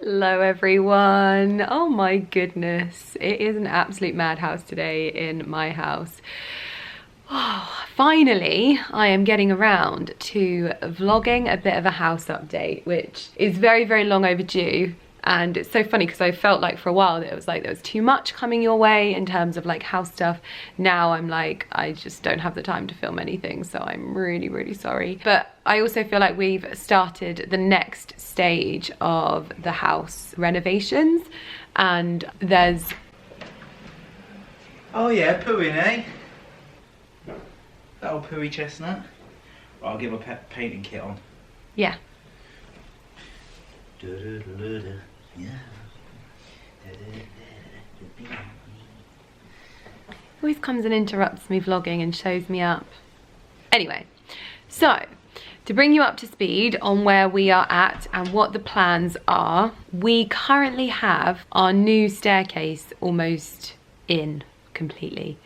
Hello everyone. Oh my goodness, it is an absolute madhouse today in my house. Oh, finally I am getting around to vlogging a bit of a house update, which is very, very long overdue. And it's so funny because I felt like for a while that it was like there was too much coming your way in terms of like house stuff. Now I'm like, I just don't have the time to film anything, so I'm really, really sorry. But I also feel like we've started the next stage of the house renovations, and there's... Oh yeah, pooing, eh? That old pooey chestnut. I'll give a painting kit on. Yeah. Always comes and interrupts me vlogging and shows me up. Anyway, so to bring you up to speed on where we are at and what the plans are, we currently have our new staircase almost in completely.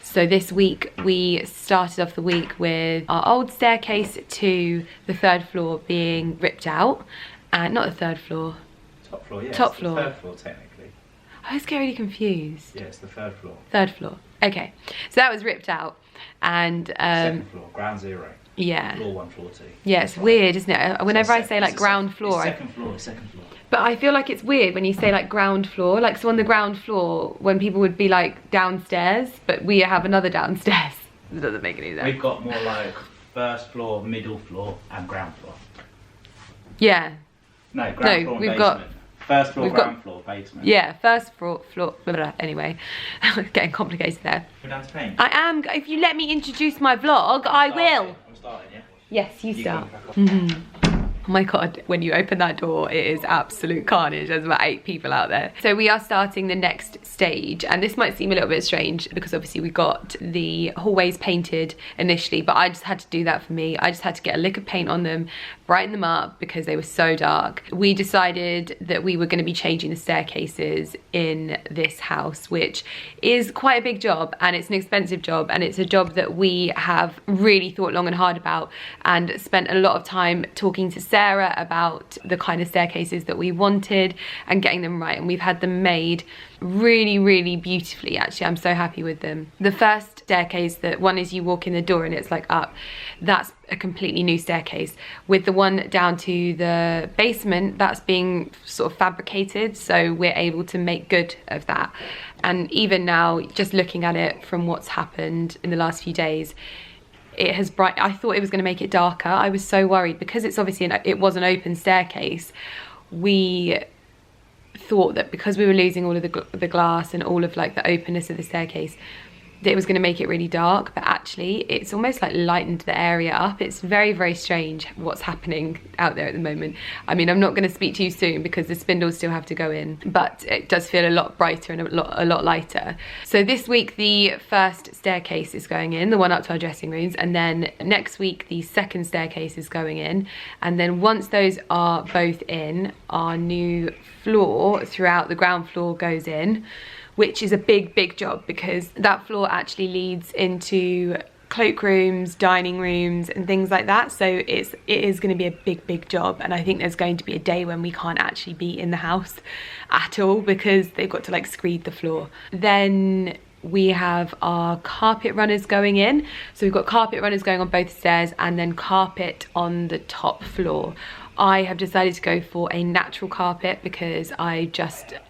So this week we started off the week with our old staircase to the third floor being ripped out. And not the third floor. Top floor, yeah. Top it's floor. The third floor, technically. I always get really confused. Yeah, it's the third floor. Third floor. Okay. So that was ripped out. And second floor, ground zero. Yeah. Floor 1, floor 2. Yeah, it's weird, isn't it? Whenever I say like ground floor. Second floor, second floor. But I feel like it's weird when you say like ground floor. Like, so on the ground floor, when people would be like downstairs, but we have another downstairs. It doesn't make any sense. We've got more like first floor, middle floor, and ground floor. Yeah. No, ground floor and we've basement. got... First floor, ground floor, basement. Yeah, first floor, blah, blah, anyway. Getting complicated there. We're down to paint. I am, if you let me introduce my vlog, I will. I'm starting, yeah? Yes, you start. Mm-hmm. Oh my god, when you open that door, it is absolute carnage. There's about 8 people out there. So we are starting the next stage, and this might seem a little bit strange because obviously we got the hallways painted initially, but I just had to do that for me. I just had to get a lick of paint on them, brighten them up because they were so dark. We decided that we were going to be changing the staircases in this house, which is quite a big job, and it's an expensive job, and it's a job that we have really thought long and hard about and spent a lot of time talking to Sarah about the kind of staircases that we wanted and getting them right, and we've had them made really, really beautifully. Actually, I'm so happy with them. The first staircase, that one is you walk in the door and it's like up, that's a completely new staircase. With the one down to the basement, that's being sort of fabricated, so we're able to make good of that. And even now, just looking at it from what's happened in the last few days, it has I thought it was going to make it darker. I was so worried because it's obviously it was an open staircase. We thought that because we were losing all of the glass and all of like the openness of the staircase, that it was going to make it really dark, but actually it's almost like lightened the area up. It's very, very strange what's happening out there at the moment. I mean, I'm not going to speak to you soon because the spindles still have to go in, but it does feel a lot brighter and a lot lighter. So this week the first staircase is going in, the one up to our dressing rooms, and then next week the second staircase is going in, and then once those are both in, our new floor throughout the ground floor goes in, which is a big, big job because that floor actually leads into cloakrooms, dining rooms and things like that. So it is going to be a big, big job, and I think there's going to be a day when we can't actually be in the house at all because they've got to like screed the floor. Then we have our carpet runners going in. So we've got carpet runners going on both stairs and then carpet on the top floor. I have decided to go for a natural carpet because I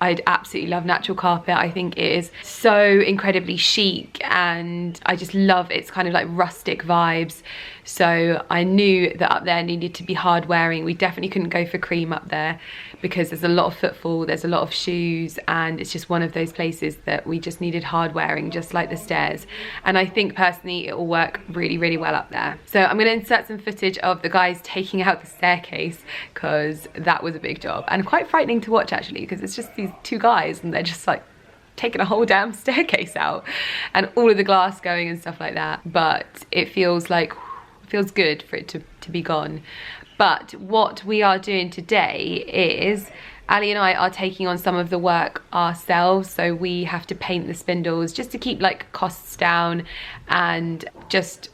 absolutely love natural carpet. I think it is so incredibly chic and I just love its kind of like rustic vibes. So I knew that up there needed to be hard wearing. We definitely couldn't go for cream up there because there's a lot of footfall, there's a lot of shoes, and it's just one of those places that we just needed hard wearing, just like the stairs. And I think personally it will work really, really well up there. So I'm going to insert some footage of the guys taking out the staircase because that was a big job and quite frightening to watch actually, because it's just these 2 guys and they're just like taking a whole damn staircase out and all of the glass going and stuff like that. But it feels good for it to be gone. But what we are doing today is Ali and I are taking on some of the work ourselves, so we have to paint the spindles just to keep like costs down and just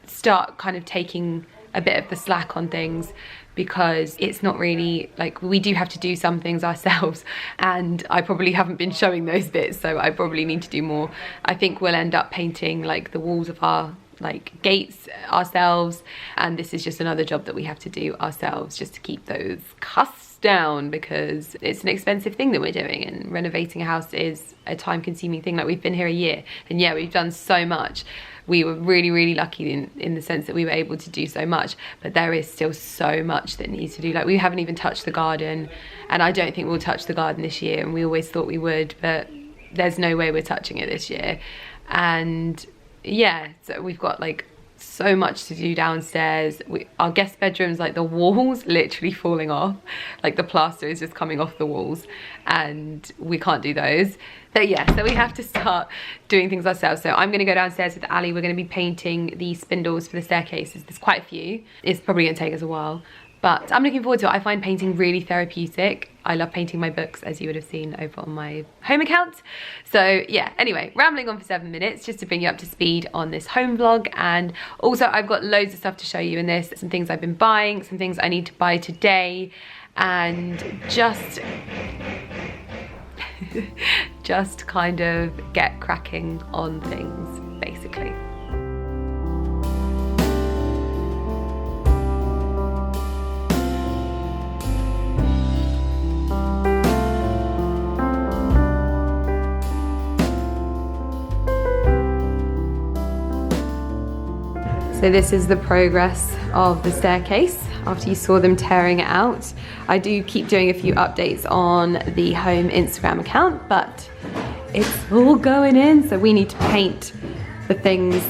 start kind of taking a bit of the slack on things, because it's not really, like, we do have to do some things ourselves, and I probably haven't been showing those bits, so I probably need to do more. I think we'll end up painting like the walls of our like gates ourselves, and this is just another job that we have to do ourselves just to keep those costs down, because it's an expensive thing that we're doing, and renovating a house is a time-consuming thing. Like, we've been here a year, and yeah, we've done so much. We were really lucky in the sense that we were able to do so much, but there is still so much that needs to do. Like, we haven't even touched the garden, and I don't think we'll touch the garden this year, and we always thought we would, but there's no way we're touching it this year. And yeah, so we've got like so much to do downstairs. Our guest bedrooms, like the walls literally falling off, like the plaster is just coming off the walls, and we can't do those. But yeah, so we have to start doing things ourselves. So I'm gonna go downstairs with Ali. We're gonna be painting the spindles for the staircases. There's quite a few. It's probably gonna take us a while, but I'm looking forward to it. I find painting really therapeutic. I love painting my books, as you would have seen over on my home account. So yeah, anyway, rambling on for 7 minutes just to bring you up to speed on this home vlog. And also I've got loads of stuff to show you in this. Some things I've been buying, some things I need to buy today, and just just kind of get cracking on things, basically. So this is the progress of the staircase after you saw them tearing it out. I do keep doing a few updates on the home Instagram account, but it's all going in. So we need to paint the things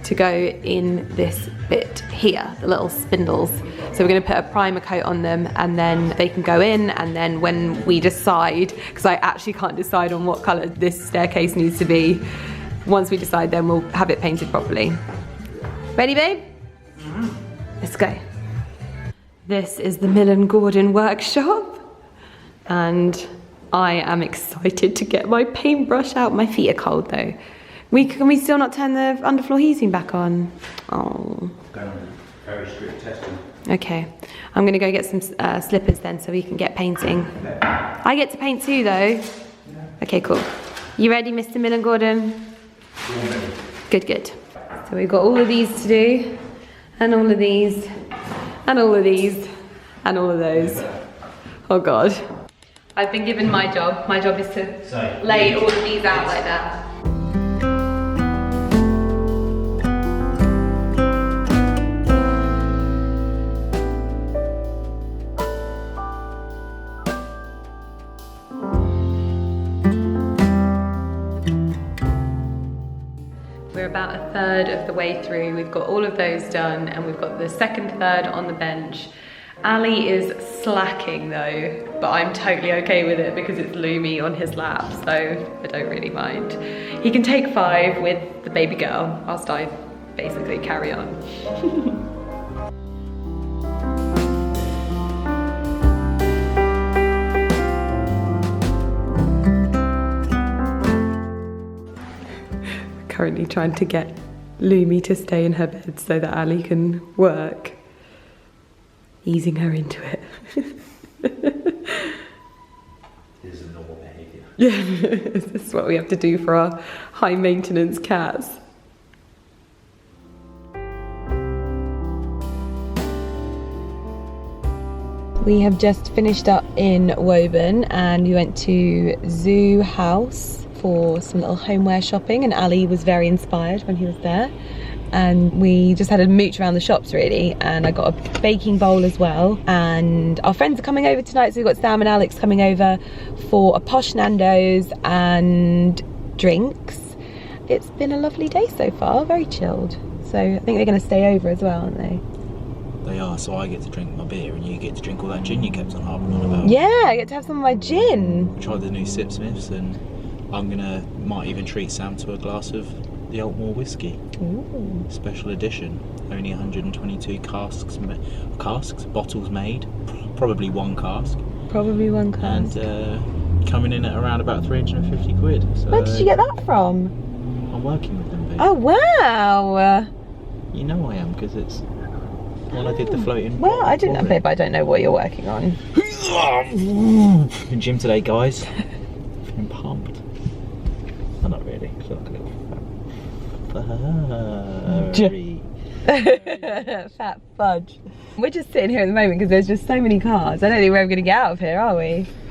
to go in this bit here, the little spindles. So we're gonna put a primer coat on them, and then they can go in, and then when we decide, because I actually can't decide on what color this staircase needs to be, once we decide, then we'll have it painted properly. Ready, babe? Let's go. This is the Millen Gordon workshop, and I am excited to get my paintbrush out. My feet are cold though. Can we still not turn the underfloor heating back on? Oh. Going on very strict testing. Okay, I'm gonna go get some slippers then so we can get painting. I get to paint too though. Okay, cool. You ready, Mr. Millen Gordon? Good, good. So we've got all of these to do, and all of these, and all of these, and all of those. Oh God. I've been given my job. My job is to lay all of these out like that. We're about a third of the way through. We've got all of those done, and we've got the second third on the bench. Ali is slacking though, but I'm totally okay with it because it's Lumi on his lap, so I don't really mind. He can take 5 with the baby girl whilst I basically carry on. Currently trying to get Lumi to stay in her bed so that Ali can work. Easing her into it. This is a normal behaviour. Yeah, this is what we have to do for our high maintenance cats. We have just finished up in Woburn, and we went to Zoo House for some little homeware shopping, and Ali was very inspired when he was there. And we just had a mooch around the shops really, and I got a baking bowl as well. And our friends are coming over tonight, so we've got Sam and Alex coming over for a posh Nando's and drinks. It's been a lovely day so far, very chilled. So I think they're going to stay over as well, aren't they? They are, so I get to drink my beer and you get to drink all that gin you kept on harping on about. Yeah, I get to have some of my gin. Tried the new Sip Smiths, and might even treat Sam to a glass of the Altmore whiskey. Ooh. Special edition, only 122 bottles made, probably one cask. Probably one cask. And coming in at around about 350 quid. So where did you get that from? I'm working with them, babe. Oh wow! You know I am, because it's when I did the floating. Well, I didn't know, but I don't know what you're working on. In gym today, guys. Feeling pumped. Oh, not really. I feel like a little furry. Fat fudge. We're just sitting here at the moment because there's just so many cars. I don't think we're ever going to get out of here, are we? We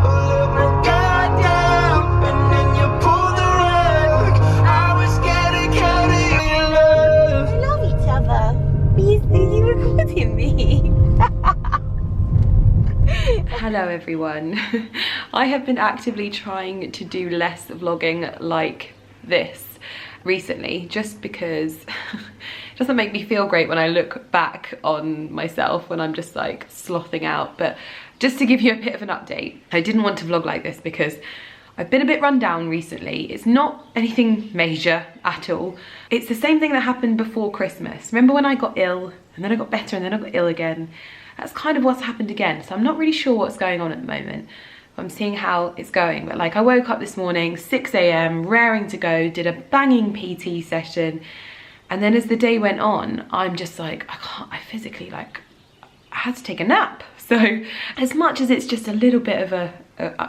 love each other. Are you recording me? Hello everyone. I have been actively trying to do less vlogging like this recently, just because it doesn't make me feel great when I look back on myself when I'm just like slothing out. But just to give you a bit of an update, I didn't want to vlog like this because I've been a bit run down recently. It's not anything major at all. It's the same thing that happened before Christmas. Remember when I got ill and then I got better and then I got ill again? That's kind of what's happened again. So I'm not really sure what's going on at the moment. I'm seeing how it's going. But like, I woke up this morning, 6 AM, raring to go, did a banging PT session. And then as the day went on, I'm just like, I physically, like, I had to take a nap. So as much as it's just a little bit of a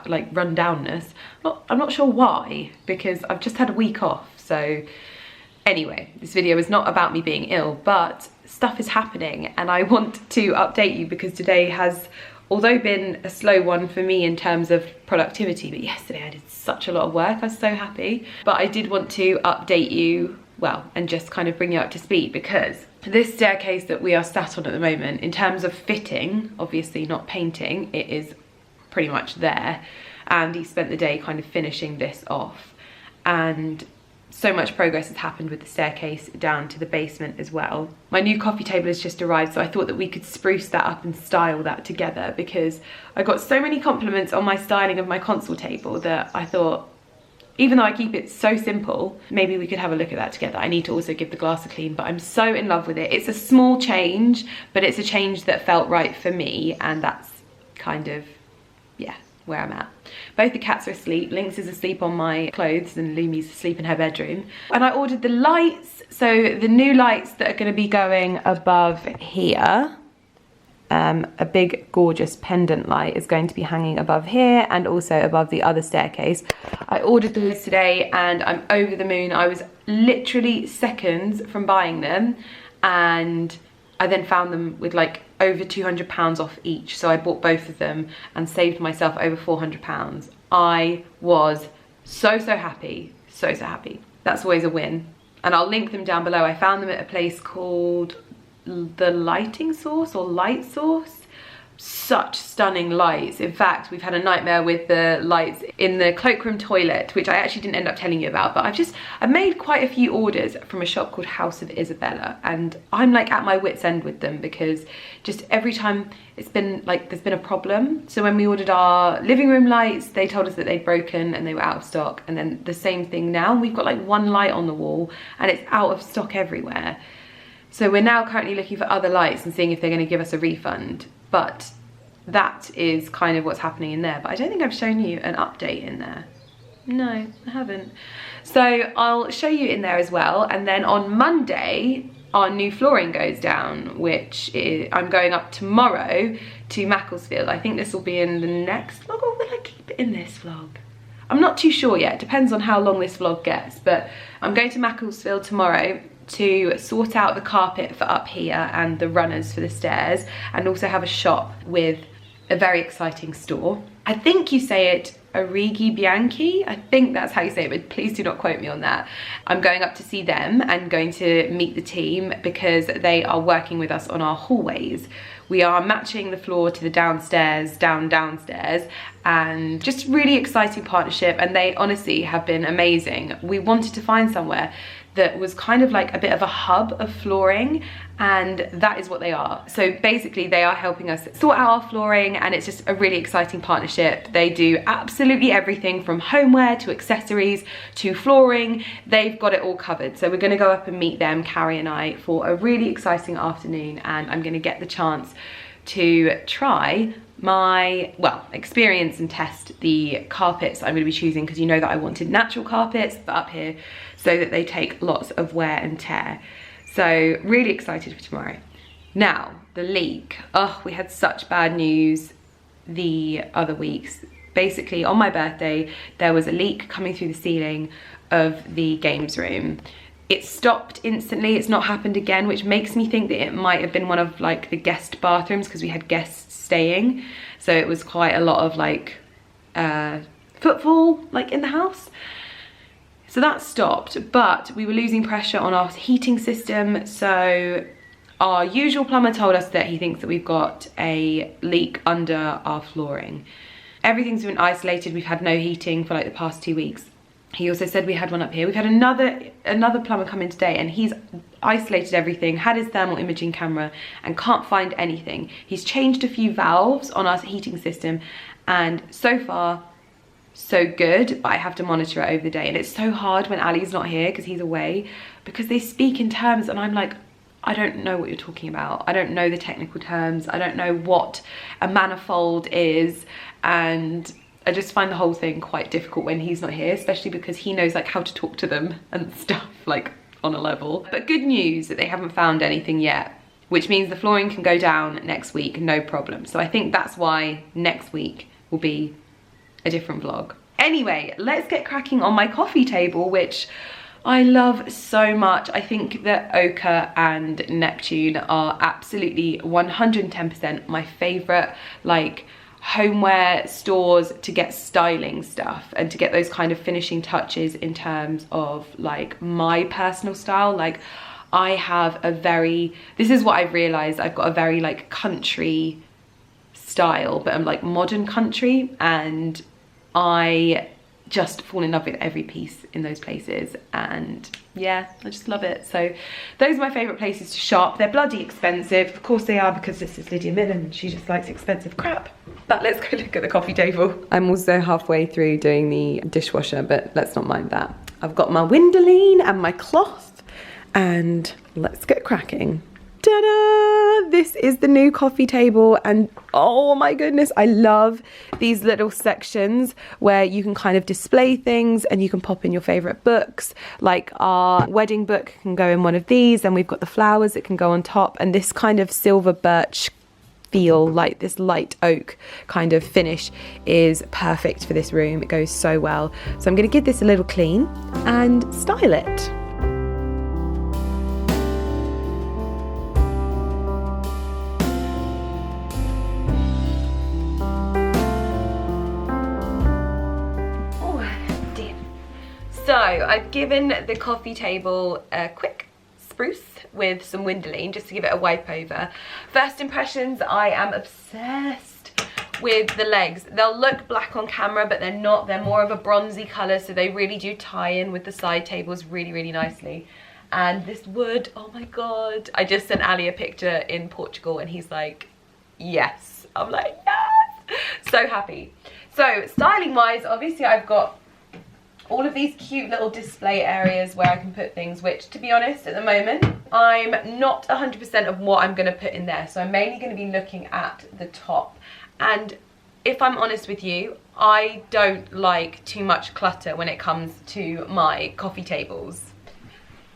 like rundownness, I'm not sure why, because I've just had a week off. So anyway, this video is not about me being ill, but stuff is happening and I want to update you because today has, although been a slow one for me in terms of productivity, but yesterday I did such a lot of work. I was so happy. But I did want to update you, well, and just kind of bring you up to speed, because this staircase that we are sat on at the moment, in terms of fitting, obviously not painting, it is pretty much there. And he spent the day kind of finishing this off. And so much progress has happened with the staircase down to the basement as well. My new coffee table has just arrived, so I thought that we could spruce that up and style that together, because I got so many compliments on my styling of my console table that I thought, even though I keep it so simple, maybe we could have a look at that together. I need to also give the glass a clean, but I'm so in love with it. It's a small change, but it's a change that felt right for me, and that's kind of, yeah, where I'm at. Both the cats are asleep. Lynx is asleep on my clothes and Lumi's asleep in her bedroom. And I ordered the lights. So the new lights that are going to be going above here, a big gorgeous pendant light is going to be hanging above here and also above the other staircase. I ordered those today and I'm over the moon. I was literally seconds from buying them, and I then found them with like over £200 off each. So I bought both of them and saved myself over £400. I was so happy, so happy. That's always a win. And I'll link them down below. I found them at a place called The Lighting Source or Light Source. Such stunning lights. In fact, we've had a nightmare with the lights in the Cloakroom toilet, which I actually didn't end up telling you about, but I've made quite a few orders from a shop called House of Isabella, and I'm like at my wit's end with them, because just every time it's been like there's been a problem. So when we ordered our living room lights, they told us that they'd broken and they were out of stock, and then the same thing now. We've got like one light on the wall and it's out of stock everywhere. So we're now currently looking for other lights and seeing if they're going to give us a refund. But that is kind of what's happening in there. But I don't think I've shown you an update in there. No, I haven't. So I'll show you in there as well. And then on Monday, our new flooring goes down, which is, I'm going up tomorrow to Macclesfield. I think this will be in the next vlog, or will I keep it in this vlog? I'm not too sure yet. It depends on how long this vlog gets. But I'm going to Macclesfield tomorrow to sort out the carpet for up here and the runners for the stairs, and also have a shop with a very exciting store. I think you say it Origi Bianchi, I think that's how you say it, but please do not quote me on that. I'm going up to see them and going to meet the team because they are working with us on our hallways. We are matching the floor to the downstairs, downstairs, and just really exciting partnership, and they honestly have been amazing. We wanted to find somewhere that was kind of like a bit of a hub of flooring, and that is what they are. So basically they are helping us sort out our flooring, and it's just a really exciting partnership. They do absolutely everything from homeware to accessories to flooring. They've got it all covered. So we're gonna go up and meet them, Carrie and I, for a really exciting afternoon, and I'm gonna get the chance to try my, well, experience and test the carpets I'm going to be choosing, because you know that I wanted natural carpets, but up here, so that they take lots of wear and tear. So really excited for tomorrow. Now, the leak. Oh, we had such bad news the other weeks. Basically, on my birthday, there was a leak coming through the ceiling of the games room. It stopped instantly. It's not happened again, which makes me think that it might have been one of like the guest bathrooms, because we had guests staying. So it was quite a lot of like footfall like in the house. So that stopped, but we were losing pressure on our heating system. So our usual plumber told us that he thinks that we've got a leak under our flooring. Everything's been isolated. We've had no heating for like the past 2 weeks. He also said we had one up here. We've had another plumber come in today, and he's isolated everything, had his thermal imaging camera, and can't find anything. He's changed a few valves on our heating system, and so far, so good, but I have to monitor it over the day. And it's so hard when Ali's not here because he's away, because they speak in terms and I'm like, I don't know what you're talking about. I don't know the technical terms. I don't know what a manifold is, and I just find the whole thing quite difficult when he's not here, especially because he knows like how to talk to them and stuff, like on a level. But good news that they haven't found anything yet, which means the flooring can go down next week, no problem. So I think that's why next week will be a different vlog. Anyway, let's get cracking on my coffee table, which I love so much. I think that Ochre and Neptune are absolutely 110% my favorite like homeware stores to get styling stuff and to get those kind of finishing touches in terms of like my personal style. Like I have a very, this is what I've realized, I've got a very like country style, but I'm like modern country, and I just fall in love with every piece in those places, and yeah, I just love it. So those are my favorite places to shop. They're bloody expensive, of course they are, because this is Lydia Millen and she just likes expensive crap. But let's go look at the coffee table. I'm also halfway through doing the dishwasher, but let's not mind that. I've got my windowline and my cloth, and let's get cracking. Ta-da! This is the new coffee table, and oh my goodness, I love these little sections where you can kind of display things and you can pop in your favorite books. Like our wedding book can go in one of these, and we've got the flowers that can go on top, and this kind of silver birch feel, like this light oak kind of finish, is perfect for this room. It goes so well. So I'm going to give this a little clean and style it. So I've given the coffee table a quick spruce with some windowline just to give it a wipe over. First impressions, I am obsessed with the legs. They'll look black on camera, but they're not. They're more of a bronzy colour, so they really do tie in with the side tables really, really nicely. And this wood, oh my god. I just sent Ali a picture in Portugal and he's like, yes. I'm like, yes! So happy. So styling wise, obviously I've got all of these cute little display areas where I can put things, which to be honest at the moment I'm not 100% of what I'm going to put in there, so I'm mainly going to be looking at the top. And if I'm honest with you, I don't like too much clutter when it comes to my coffee tables.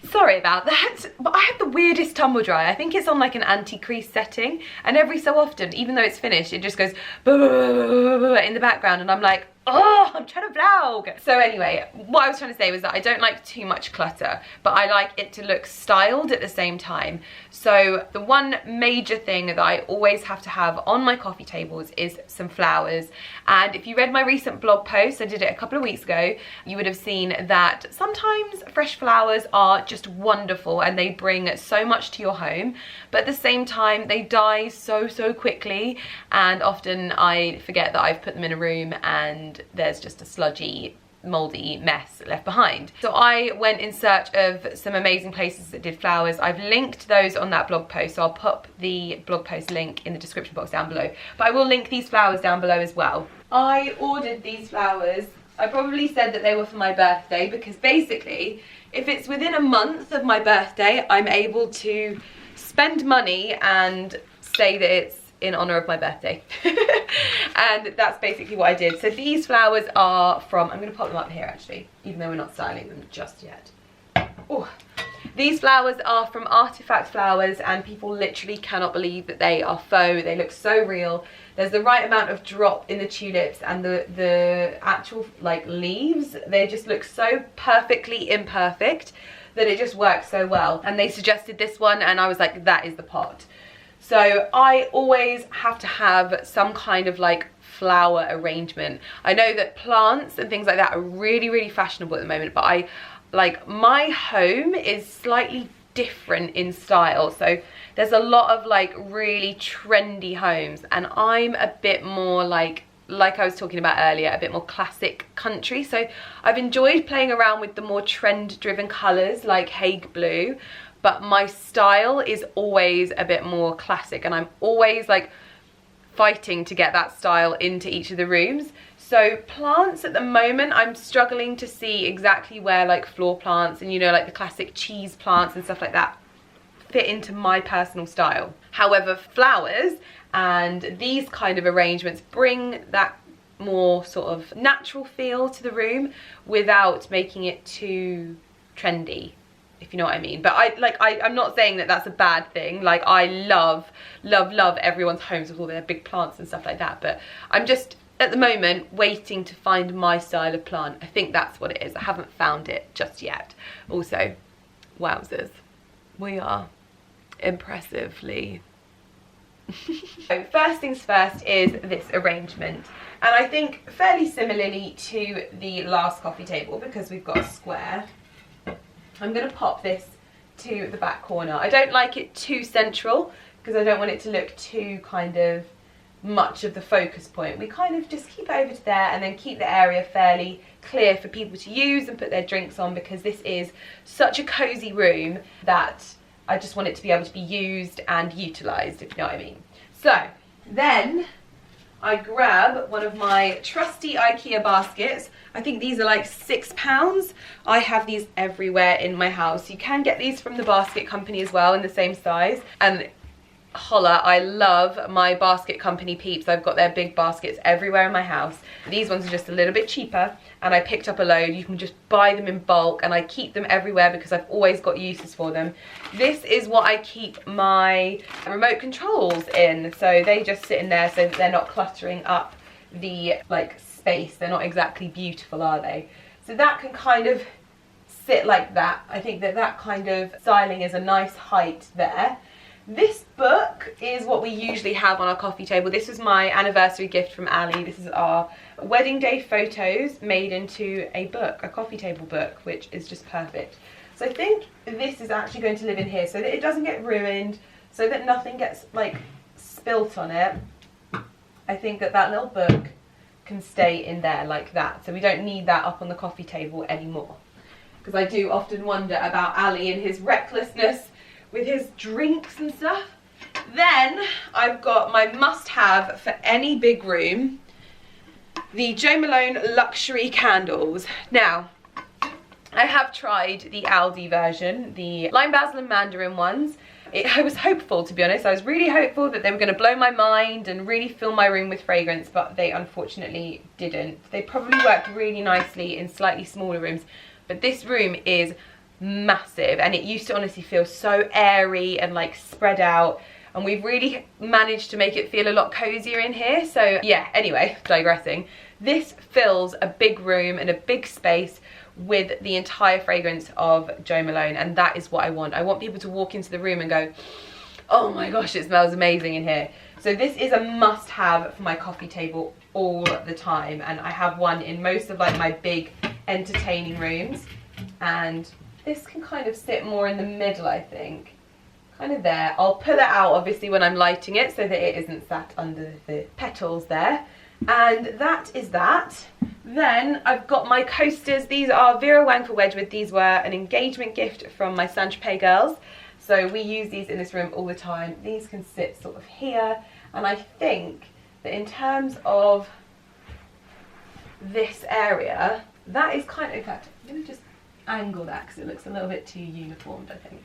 Sorry about that, but I have the weirdest tumble dryer. I think it's on like an anti-crease setting, and every so often, even though it's finished, it just goes in the background, and I'm like, oh, I'm trying to vlog. So anyway, what I was trying to say was that I don't like too much clutter, but I like it to look styled at the same time. So the one major thing that I always have to have on my coffee tables is some flowers. And if you read my recent blog post, I did it a couple of weeks ago, you would have seen that sometimes fresh flowers are just wonderful and they bring so much to your home, but at the same time they die so quickly, and often I forget that I've put them in a room and there's just a sludgy, moldy mess left behind. So I went in search of some amazing places that did flowers. I've linked those on that blog post, so I'll pop the blog post link in the description box down below, but I will link these flowers down below as well. I ordered these flowers. I probably said that they were for my birthday, because basically if it's within a month of my birthday, I'm able to spend money and say that it's in honor of my birthday. And that's basically what I did. So these flowers are from, I'm going to pop them up here actually, even though we're not styling them just yet. Oh, These flowers are from Artifact Flowers, and people literally cannot believe that they are faux. They look so real. There's the right amount of drop in the tulips, and the actual like leaves, they just look so perfectly imperfect that it just works so well. And they suggested this one, and I was like, that is the pot. So I always have to have some kind of like flower arrangement. I know that plants and things like that are really, really fashionable at the moment, but my home is slightly different in style. So there's a lot of like really trendy homes, and I'm a bit more like I was talking about earlier, a bit more classic country. So I've enjoyed playing around with the more trend driven colours like Hague Blue, but my style is always a bit more classic, and I'm always like fighting to get that style into each of the rooms. So plants at the moment, I'm struggling to see exactly where like floor plants and, you know, like the classic cheese plants and stuff like that fit into my personal style. However, flowers and these kind of arrangements bring that more sort of natural feel to the room without making it too trendy, if you know what I mean. But I'm not saying that that's a bad thing. Like, I love everyone's homes with all their big plants and stuff like that, but I'm just at the moment waiting to find my style of plant. I think that's what it is. I haven't found it just yet. Also, wowzers, we are impressively so first things first is this arrangement, and I think fairly similarly to the last coffee table, because we've got a square, I'm going to pop this to the back corner. I don't like it too central because I don't want it to look too kind of much of the focus point. We kind of just keep it over to there and then keep the area fairly clear for people to use and put their drinks on, because this is such a cozy room that I just want it to be able to be used and utilised, if you know what I mean. So then I grab one of my trusty IKEA baskets. I think these are like £6. I have these everywhere in my house. You can get these from the basket company as well in the same size. And holla, I love my basket company peeps. I've got their big baskets everywhere in my house. These ones are just a little bit cheaper, and I picked up a load. You can just buy them in bulk, and I keep them everywhere because I've always got uses for them. This is what I keep my remote controls in, so they just sit in there so that they're not cluttering up the like space. They're not exactly beautiful, are they? So that can kind of sit like that. I think that that kind of styling is a nice height there. This book is what we usually have on our coffee table. This was my anniversary gift from Ali. This is our wedding day photos made into a book, a coffee table book, which is just perfect. So I think this is actually going to live in here so that it doesn't get ruined, so that nothing gets like spilt on it. I think that that little book can stay in there like that, so we don't need that up on the coffee table anymore. Because I do often wonder about Ali and his recklessness with his drinks and stuff. Then I've got my must-have for any big room, the Jo Malone luxury candles. Now, I have tried the Aldi version, the lime basil and mandarin ones. I was hopeful, to be honest. I was really hopeful that they were going to blow my mind and really fill my room with fragrance, but they unfortunately didn't. They probably worked really nicely in slightly smaller rooms, but this room is massive, and it used to honestly feel so airy and like spread out, and we've really managed to make it feel a lot cozier in here. So yeah, anyway, digressing. This fills a big room and a big space with the entire fragrance of Jo Malone, and that is what I want. I want people to walk into the room and go, oh my gosh, it smells amazing in here. So this is a must-have for my coffee table all the time, and I have one in most of like my big entertaining rooms, and this can kind of sit more in the middle, I think. Kind of there. I'll pull it out, obviously, when I'm lighting it so that it isn't sat under the petals there. And that is that. Then I've got my coasters. These are Vera Wang for Wedgwood. These were an engagement gift from my Saint-Tropez girls. So we use these in this room all the time. These can sit sort of here. And I think that in terms of this area, that is kind of, in fact, I'm going to just angle that because it looks a little bit too uniformed, I think.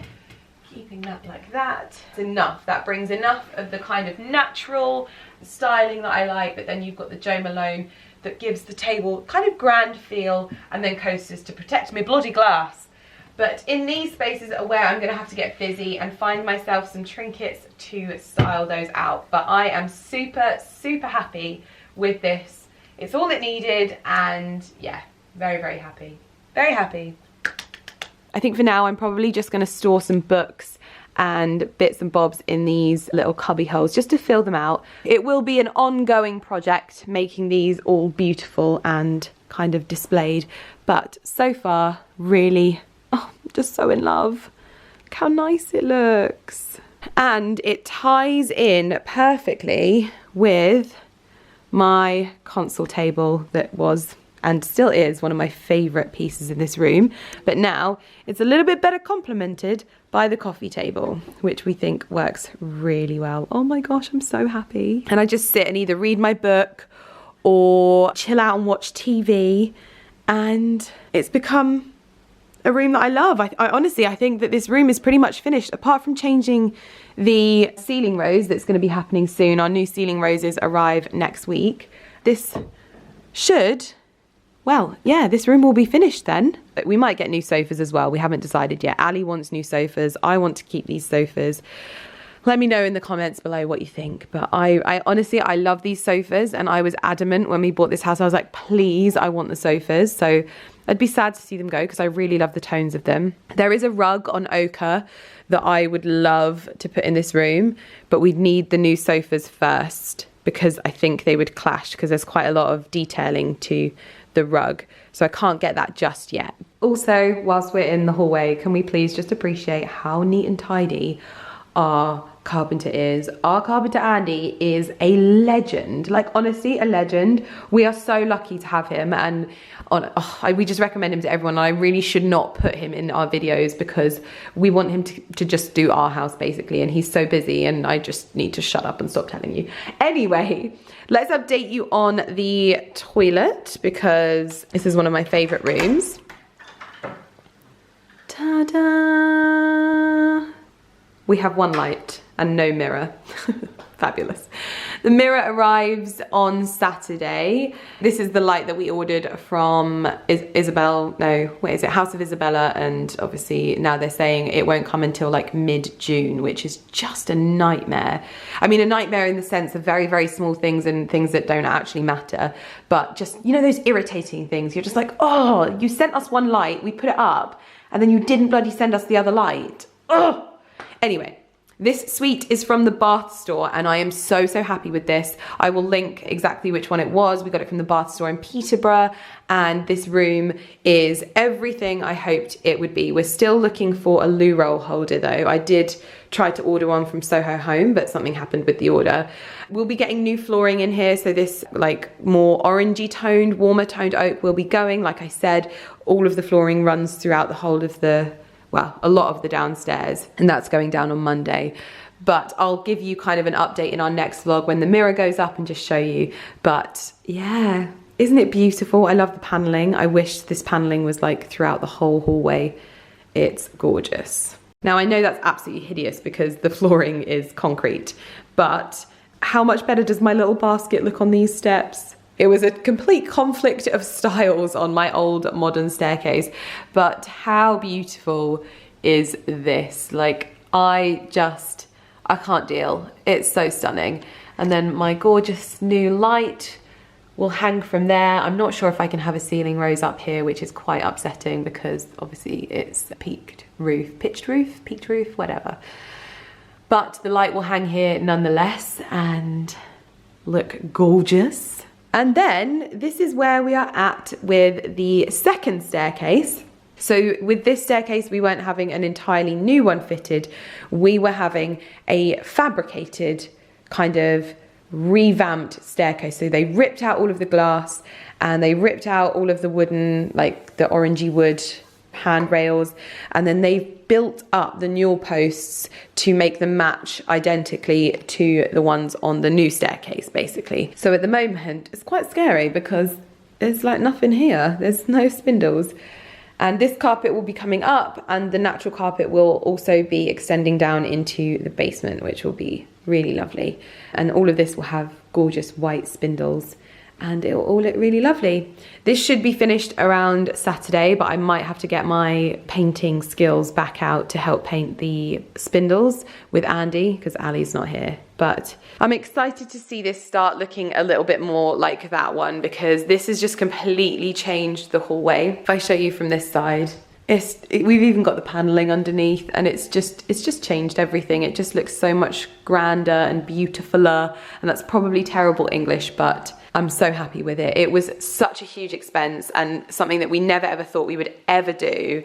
Keeping that like that. It's enough. That brings enough of the kind of natural styling that I like, but then you've got the Jo Malone that gives the table kind of grand feel, and then coasters to protect my bloody glass. But in these spaces are where I'm gonna have to get busy and find myself some trinkets to style those out. But I am super, super happy with this. It's all it needed, and yeah, very, very happy. Very happy. I think for now I'm probably just gonna store some books and bits and bobs in these little cubby holes just to fill them out. It will be an ongoing project making these all beautiful and kind of displayed, but so far really, oh, I'm just so in love. Look how nice it looks. And it ties in perfectly with my console table that was and still is one of my favourite pieces in this room, but now it's a little bit better complemented by the coffee table, which we think works really well. Oh my gosh, I'm so happy. And I just sit and either read my book or chill out and watch TV, and it's become a room that I love. I honestly, I think that this room is pretty much finished, apart from changing the ceiling rose that's going to be happening soon. Our new ceiling roses arrive next week. This should, well, yeah, this room will be finished then. But we might get new sofas as well. We haven't decided yet. Ali wants new sofas. I want to keep these sofas. Let me know in the comments below what you think. But I honestly, I love these sofas, and I was adamant when we bought this house. I was like, please, I want the sofas. So I'd be sad to see them go because I really love the tones of them. There is a rug on ochre that I would love to put in this room, but we'd need the new sofas first because I think they would clash because there's quite a lot of detailing to the rug, so I can't get that just yet. Also, whilst we're in the hallway, can we please just appreciate how neat and tidy our carpenter is. Our carpenter Andy is a legend, like honestly a legend. We are so lucky to have him, and we just recommend him to everyone. I really should not put him in our videos because we want him to just do our house basically, and he's so busy and I just need to shut up and stop telling you. Anyway, let's update you on the toilet because this is one of my favorite rooms. Ta-da! We have one light and no mirror. Fabulous. The mirror arrives on Saturday. This is the light that we ordered from House of Isabella, and obviously now they're saying it won't come until like mid-June, which is just a nightmare. I mean, a nightmare in the sense of very, very small things and things that don't actually matter, but just, you know, those irritating things. You're just like, oh, you sent us one light, we put it up, and then you didn't bloody send us the other light. Oh! Anyway, this suite is from the Bath store, and I am so, so happy with this. I will link exactly which one it was. We got it from the Bath store in Peterborough, and this room is everything I hoped it would be. We're still looking for a loo roll holder though. I did try to order one from Soho Home, but something happened with the order. We'll be getting new flooring in here, so this like more orangey toned, warmer toned oak will be going. Like I said, all of the flooring runs throughout the whole of the, well, a lot of the downstairs, and that's going down on Monday. But I'll give you kind of an update in our next vlog when the mirror goes up and just show you. But yeah, isn't it beautiful? I love the paneling. I wish this paneling was like throughout the whole hallway. It's gorgeous. Now I know that's absolutely hideous because the flooring is concrete, but how much better does my little basket look on these steps? It was a complete conflict of styles on my old modern staircase, but how beautiful is this? Like, I can't deal. It's so stunning. And then my gorgeous new light will hang from there. I'm not sure if I can have a ceiling rose up here, which is quite upsetting because obviously it's a pitched roof, whatever. But the light will hang here nonetheless and look gorgeous. And then this is where we are at with the second staircase. So with this staircase, we weren't having an entirely new one fitted. We were having a fabricated kind of revamped staircase. So they ripped out all of the glass and they ripped out all of the wooden, like the orangey wood handrails, and then they built up the newel posts to make them match identically to the ones on the new staircase basically. So at the moment it's quite scary because there's like nothing here, there's no spindles, and this carpet will be coming up and the natural carpet will also be extending down into the basement, which will be really lovely, and all of this will have gorgeous white spindles and it will all look really lovely. This should be finished around Saturday, but I might have to get my painting skills back out to help paint the spindles with Andy, because Ali's not here. But I'm excited to see this start looking a little bit more like that one, because this has just completely changed the hallway. If I show you from this side, we've even got the paneling underneath, and it's just changed everything. It just looks so much grander and beautifuler, and that's probably terrible English, but I'm so happy with it. It was such a huge expense and something that we never ever thought we would ever do,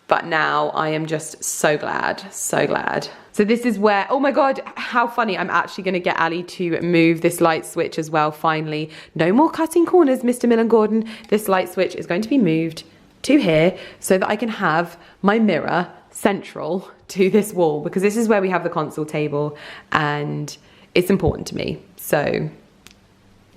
but now I am just so glad, so glad. So this is where, oh my God, how funny. I'm actually gonna get Ali to move this light switch as well, finally. No more cutting corners, Mr. Millen Gordon. This light switch is going to be moved to here so that I can have my mirror central to this wall, because this is where we have the console table and it's important to me. So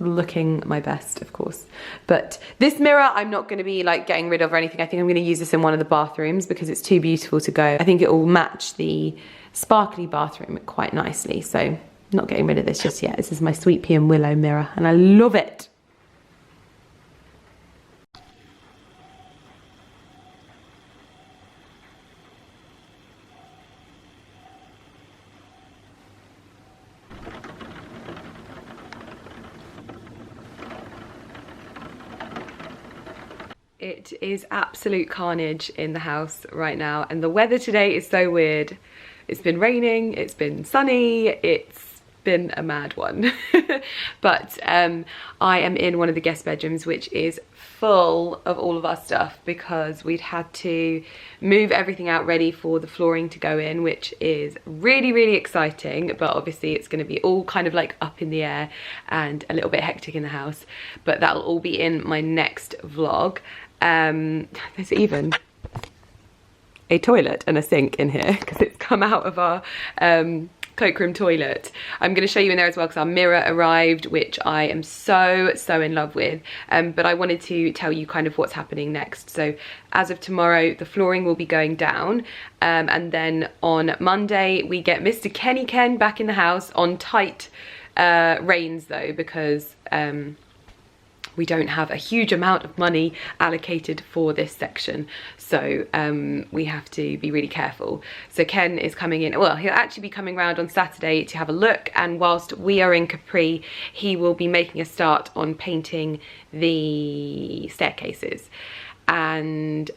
looking my best, of course. But this mirror I'm not going to be like getting rid of or anything. I think I'm going to use this in one of the bathrooms because it's too beautiful to go. I think it will match the sparkly bathroom quite nicely, so I'm not getting rid of this just yet. This is my Sweet Pea and Willow mirror and I love it. It is absolute carnage in the house right now, and the weather today is so weird. It's been raining, it's been sunny, it's been a mad one. But I am in one of the guest bedrooms, which is full of all of our stuff because we'd had to move everything out ready for the flooring to go in, which is really, really exciting. But obviously it's going to be all kind of like up in the air and a little bit hectic in the house, but that'll all be in my next vlog. There's even a toilet and a sink in here because it's come out of our cloakroom toilet. I'm going to show you in there as well because our mirror arrived, which I am so in love with. But I wanted to tell you kind of what's happening next. So as of tomorrow, the flooring will be going down, and then on Monday we get Mr. Kenny Ken back in the house on tight reins though, because we don't have a huge amount of money allocated for this section, so we have to be really careful. So Ken is coming in, well, he'll actually be coming around on Saturday to have a look, and whilst we are in Capri, he will be making a start on painting the staircases. And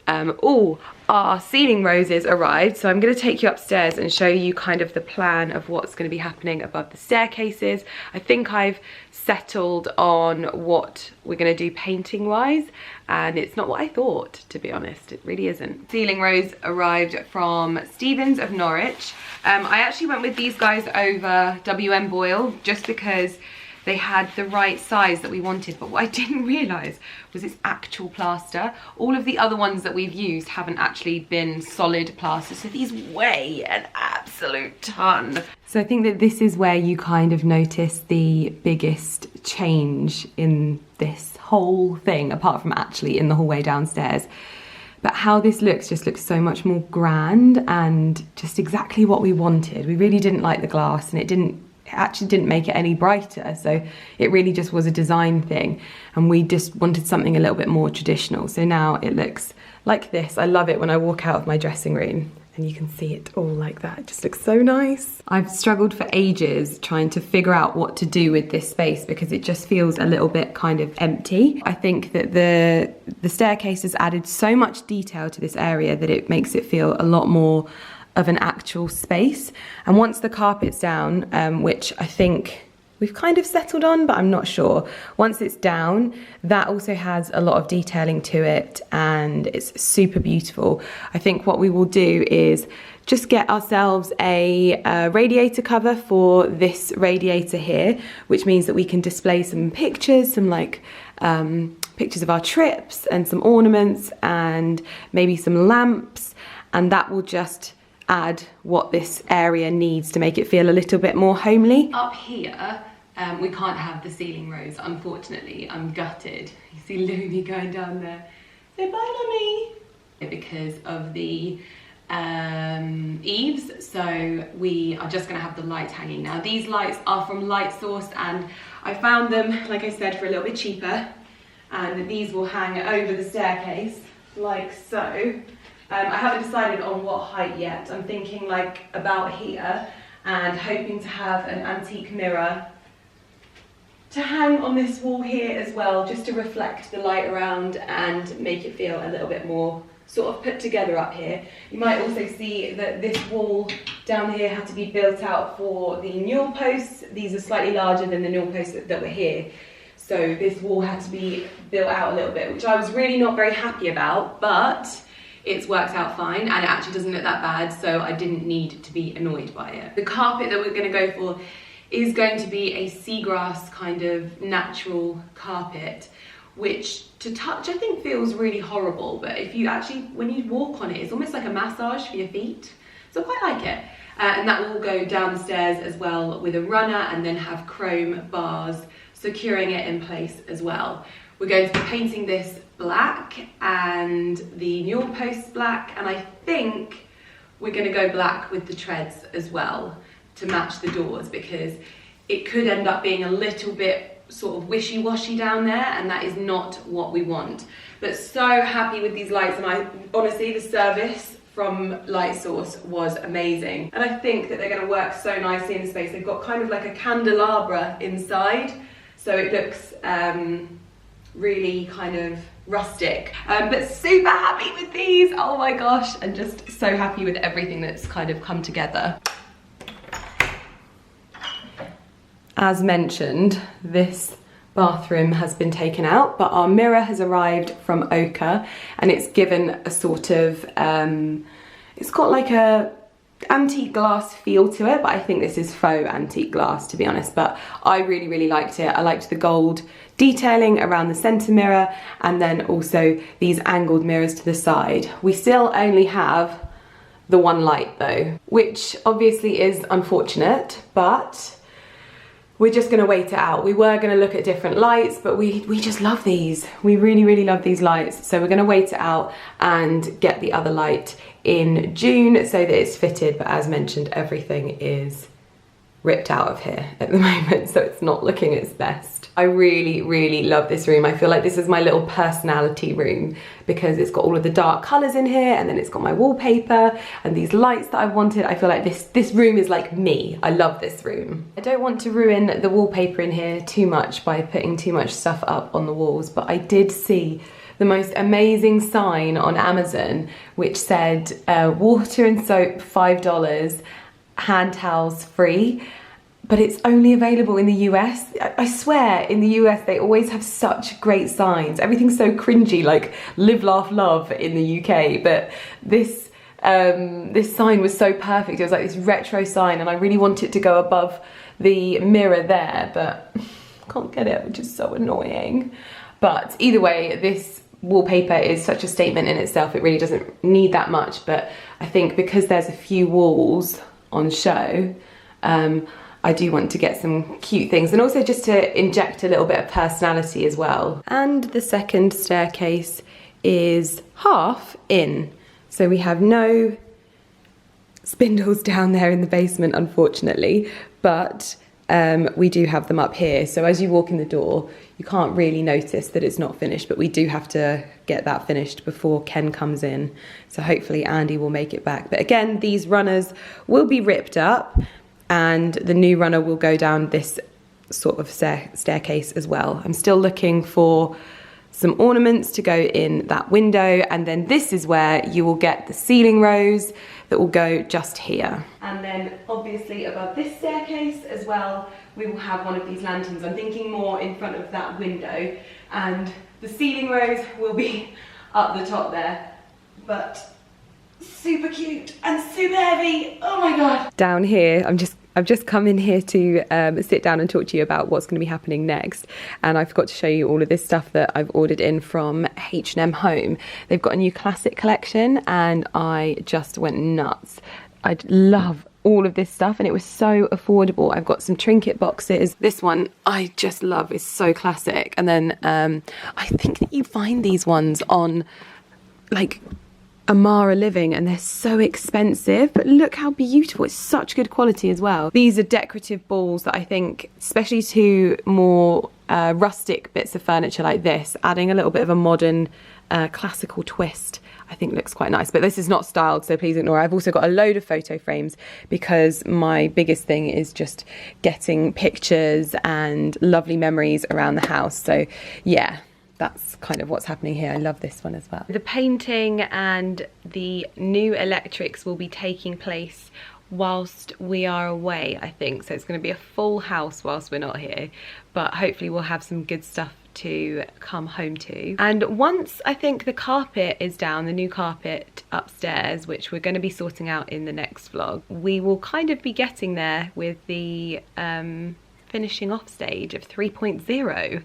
our ceiling roses arrived, so I'm going to take you upstairs and show you kind of the plan of what's going to be happening above the staircases. I think I've settled on what we're going to do painting wise, and it's not what I thought, to be honest. It really isn't. Ceiling rose arrived from Stevens of Norwich. I actually went with these guys over WM Boyle just because they had the right size that we wanted, but what I didn't realise was it's actual plaster. All of the other ones that we've used haven't actually been solid plaster, so these weigh an absolute ton. So I think that this is where you kind of notice the biggest change in this whole thing, apart from actually in the hallway downstairs. But how this looks just looks so much more grand and just exactly what we wanted. We really didn't like the glass, and it actually didn't make it any brighter, so it really just was a design thing, and we just wanted something a little bit more traditional. So now it looks like this. I love it when I walk out of my dressing room and you can see it all like that. It just looks so nice. I've struggled for ages trying to figure out what to do with this space because it just feels a little bit kind of empty. I think that the staircase has added so much detail to this area that it makes it feel a lot more of an actual space. And once the carpet's down, which I think we've kind of settled on, but I'm not sure. Once it's down, that also has a lot of detailing to it and it's super beautiful. I think what we will do is just get ourselves a radiator cover for this radiator here, which means that we can display some pictures, some like pictures of our trips and some ornaments and maybe some lamps, and that will just add what this area needs to make it feel a little bit more homely. Up here, we can't have the ceiling rose, unfortunately. I'm gutted. You see Lumi going down there. Say bye, Mummy. Because of the eaves, so we are just going to have the light hanging now. These lights are from Light Source, and I found them, like I said, for a little bit cheaper, and these will hang over the staircase like so. I haven't decided on what height yet. I'm thinking like about here, and hoping to have an antique mirror to hang on this wall here as well, just to reflect the light around and make it feel a little bit more sort of put together up here. You might also see that this wall down here had to be built out for the newel posts. These are slightly larger than the newel posts that were here. So this wall had to be built out a little bit, which I was really not very happy about, but it's worked out fine, and it actually doesn't look that bad, so I didn't need to be annoyed by it. The carpet that we're gonna go for is going to be a seagrass kind of natural carpet, which to touch I think feels really horrible, but if you actually, when you walk on it, it's almost like a massage for your feet. So I quite like it. And that will go down the stairs as well with a runner, and then have chrome bars securing it in place as well. We're going to be painting this black and the newel posts black, and I think we're going to go black with the treads as well to match the doors, because it could end up being a little bit sort of wishy-washy down there, and that is not what we want. But so happy with these lights, and I honestly, the service from Light Source was amazing, and I think that they're going to work so nicely in the space. They've got kind of like a candelabra inside, so it looks really kind of rustic, but super happy with these. Oh my gosh, and just so happy with everything that's kind of come together. As mentioned, this bathroom has been taken out, but our mirror has arrived from Ochre, and it's given a sort of, it's got like a antique glass feel to it, but I think this is faux antique glass, to be honest, but I really, really liked it. I liked the gold detailing around the center mirror, and then also these angled mirrors to the side. We still only have the one light though, which obviously is unfortunate, but we're just gonna wait it out. We were gonna look at different lights, but we just love these. We really, really love these lights. So we're gonna wait it out and get the other light in June so that it's fitted. But as mentioned, everything is ripped out of here at the moment, so it's not looking its best. I really, really love this room. I feel like this is my little personality room, because it's got all of the dark colours in here, and then it's got my wallpaper and these lights that I wanted. I feel like this room is like me. I love this room. I don't want to ruin the wallpaper in here too much by putting too much stuff up on the walls, but I did see the most amazing sign on Amazon which said water and soap $5, hand towels free, but it's only available in the US. I swear, in the US they always have such great signs. Everything's so cringy, like live, laugh, love in the UK, but this sign was so perfect. It was like this retro sign, and I really want it to go above the mirror there, but can't get it, which is so annoying. But either way, this wallpaper is such a statement in itself. It really doesn't need that much, but I think because there's a few walls on show, I do want to get some cute things, and also just to inject a little bit of personality as well. And the second staircase is half in, so we have no spindles down there in the basement, unfortunately, but we do have them up here. So as you walk in the door, you can't really notice that it's not finished, but we do have to get that finished before Ken comes in. So hopefully Andy will make it back. But again, these runners will be ripped up, and the new runner will go down this sort of staircase as well. I'm still looking for some ornaments to go in that window, and then this is where you will get the ceiling rose that will go just here. And then obviously above this staircase as well, we will have one of these lanterns. I'm thinking more in front of that window, and the ceiling rose will be up the top there, but super cute and super heavy. Oh my god. Down here, I've just come in here to sit down and talk to you about what's going to be happening next, and I forgot to show you all of this stuff that I've ordered in from H&M Home. They've got a new classic collection, and I just went nuts. I love all of this stuff, and it was so affordable. I've got some trinket boxes. This one I just love, it's so classic. And then I think that you find these ones on like Amara Living, and they're so expensive, but look how beautiful. It's such good quality as well. These are decorative balls that I think, especially to more rustic bits of furniture like this, adding a little bit of a modern classical twist, I think looks quite nice. But this is not styled, so please ignore. I've also got a load of photo frames because my biggest thing is just getting pictures and lovely memories around the house. So yeah, that's kind of what's happening here. I love this one as well. The painting and the new electrics will be taking place whilst we are away, I think. So it's going to be a full house whilst we're not here, but hopefully we'll have some good stuff to come home to. And once I think the carpet is down, the new carpet upstairs, which we're going to be sorting out in the next vlog, we will kind of be getting there with the finishing off stage of 3.0,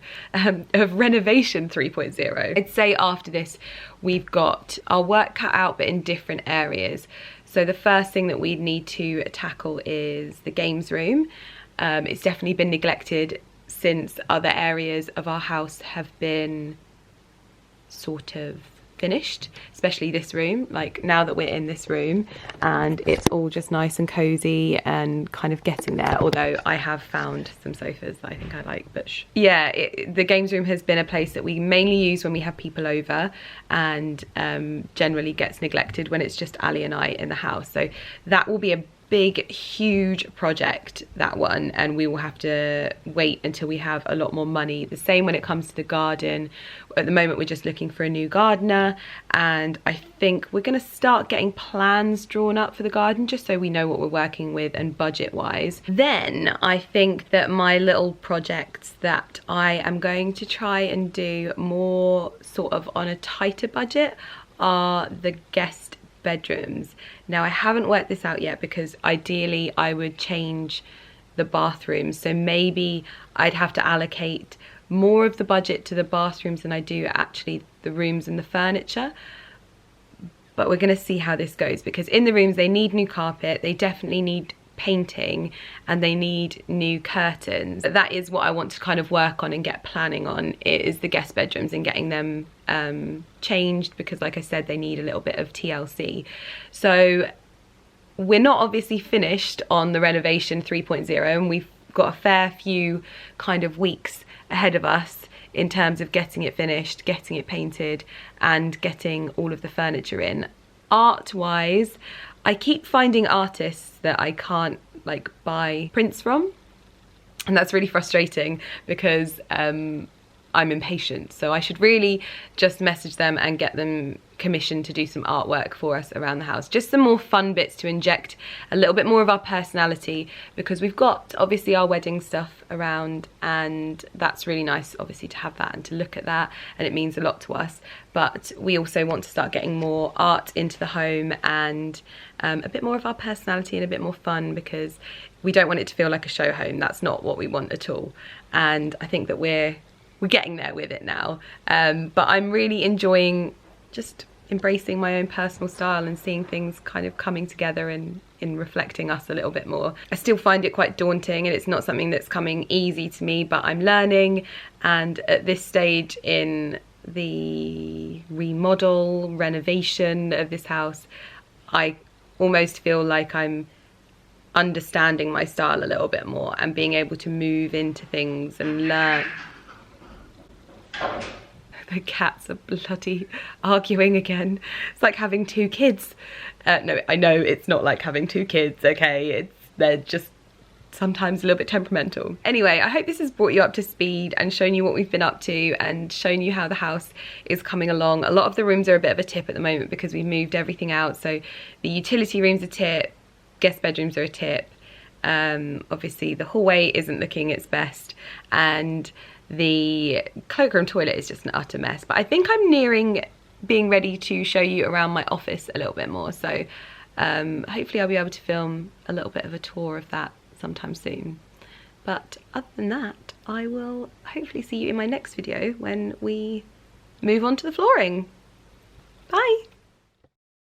of renovation 3.0. I'd say after this we've got our work cut out, but in different areas. So the first thing that we need to tackle is the games room. It's definitely been neglected since other areas of our house have been sort of finished, especially this room. Like now that we're in this room and it's all just nice and cozy and kind of getting there, although I have found some sofas that I think I like, but yeah, the games room has been a place that we mainly use when we have people over, and generally gets neglected when it's just Ali and I in the house. So that will be a big, huge project, that one, and we will have to wait until we have a lot more money. The same when it comes to the garden. At the moment we're just looking for a new gardener, and I think we're going to start getting plans drawn up for the garden just so we know what we're working with and budget wise. Then I think that my little projects that I am going to try and do more sort of on a tighter budget are the guest bedrooms. Now I haven't worked this out yet because ideally I would change the bathrooms, so maybe I'd have to allocate more of the budget to the bathrooms than I do actually the rooms and the furniture. But we're going to see how this goes, because in the rooms they need new carpet, they definitely need painting, and they need new curtains. That is what I want to kind of work on and get planning on, is the guest bedrooms and getting them changed, because like I said, they need a little bit of TLC. So we're not obviously finished on the renovation 3.0, and we've got a fair few kind of weeks ahead of us in terms of getting it finished, getting it painted, and getting all of the furniture in. Art wise, I keep finding artists that I can't like buy prints from, and that's really frustrating because I'm impatient. So I should really just message them and get them commissioned to do some artwork for us around the house. Just some more fun bits to inject a little bit more of our personality, because we've got obviously our wedding stuff around, and that's really nice obviously to have that and to look at that, and it means a lot to us. But we also want to start getting more art into the home and a bit more of our personality and a bit more fun, because we don't want it to feel like a show home. That's not what we want at all. And I think that we're getting there with it now. But I'm really enjoying just embracing my own personal style and seeing things kind of coming together and in reflecting us a little bit more. I still find it quite daunting, and it's not something that's coming easy to me, but I'm learning. And at this stage in the renovation of this house, I almost feel like I'm understanding my style a little bit more and being able to move into things and learn. The cats are bloody arguing again. It's like having two kids. No, I know it's not like having two kids, okay? They're just sometimes a little bit temperamental. Anyway, I hope this has brought you up to speed and shown you what we've been up to and shown you how the house is coming along. A lot of the rooms are a bit of a tip at the moment because we've moved everything out. So the utility room's a tip, guest bedrooms are a tip. Obviously the hallway isn't looking its best, and the cloakroom toilet is just an utter mess. But I think I'm nearing being ready to show you around my office a little bit more. So hopefully I'll be able to film a little bit of a tour of that sometime soon. But other than that, I will hopefully see you in my next video when we move on to the flooring. Bye!